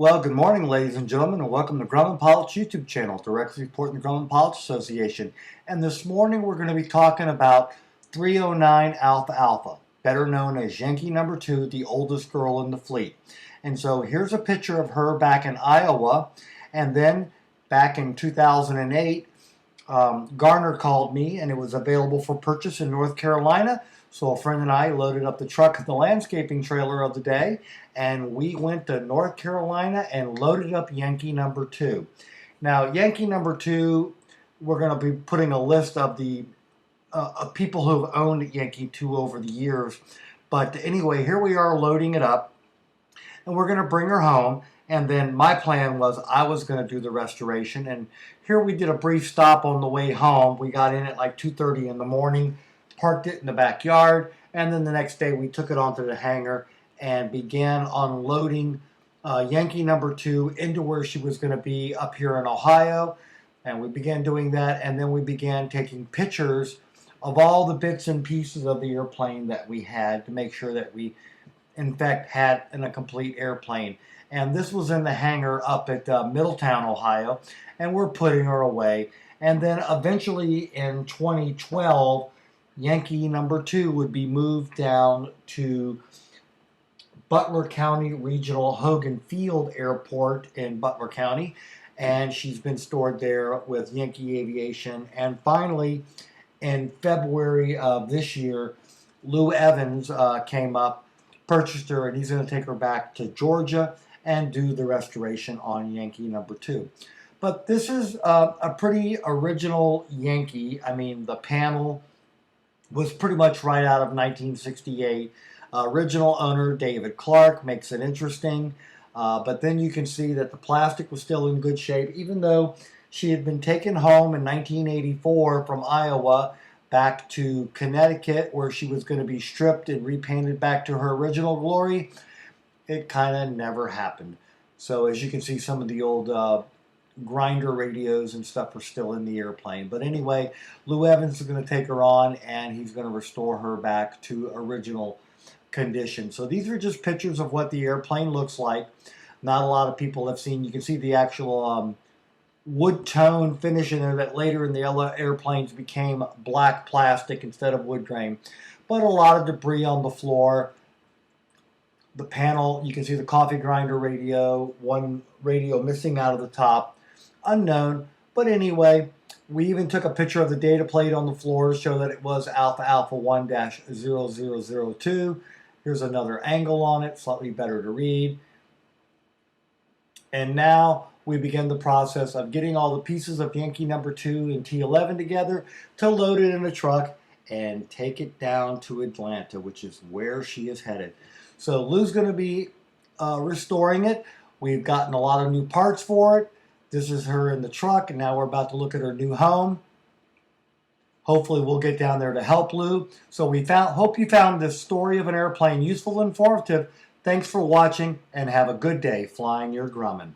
Well, good morning, ladies and gentlemen, and welcome to Grumman Pilots YouTube channel, directly reporting the Grumman Pilots Association. And this morning we're going to be talking about 309 Alpha Alpha, better known as Yankee number 2, the oldest girl in the fleet. And so here's a picture of her back in Iowa, and then back in 2008, Garner called me, and it was available for purchase in North Carolina. So a friend and I loaded up the truck, the landscaping trailer of the day, and we went to North Carolina and loaded up Yankee number 2. Now, Yankee number 2, we're going to be putting a list of the of people who have owned Yankee 2 over the years. But anyway, here we are loading it up, and we're going to bring her home. And then my plan was I was going to do the restoration. And here we did a brief stop on the way home. We got in at like 2:30 in the morning, parked it in the backyard, and then the next day we took it onto the hangar and began unloading Yankee number 2 into where she was going to be up here in Ohio. And we began doing that, and then we began taking pictures of all the bits and pieces of the airplane that we had to make sure that we, in fact, had a complete airplane. And this was in the hangar up at Middletown, Ohio, and we're putting her away. And then eventually in 2012, Yankee number 2 would be moved down to Butler County Regional Hogan Field Airport in Butler County, and she's been stored there with Yankee Aviation. And finally, in February of this year, Lou Evans came up, purchased her, and he's going to take her back to Georgia and do the restoration on Yankee number 2. But this is a pretty original Yankee. I mean, the panel was pretty much right out of 1968. Original owner David Clark makes it interesting, but then you can see that the plastic was still in good shape, even though she had been taken home in 1984 from Iowa back to Connecticut, where she was going to be stripped and repainted back to her original glory. It kind of never happened. So as you can see, some of the old grinder radios and stuff are still in the airplane. But anyway, Lou Evans is going to take her on, and he's going to restore her back to original condition. So these are just pictures of what the airplane looks like. Not a lot of people have seen. You can see the actual wood tone finish in there that later in the airplanes became black plastic instead of wood grain. But a lot of debris on the floor. The panel, you can see the coffee grinder radio, one radio missing out of the top, unknown. But anyway, we even took a picture of the data plate on the floor to show that it was Alpha Alpha 1-0002. Here's another angle on it, slightly better to read. And now we begin the process of getting all the pieces of Yankee number 2 and T11 together to load it in a truck and take it down to Atlanta, which is where she is headed. So Lou's going to be restoring it. We've gotten a lot of new parts for it. This is her in the truck, and now we're about to look at her new home. Hopefully we'll get down there to help Lou. So hope you found this story of an airplane useful and informative. Thanks for watching, and have a good day flying your Grumman.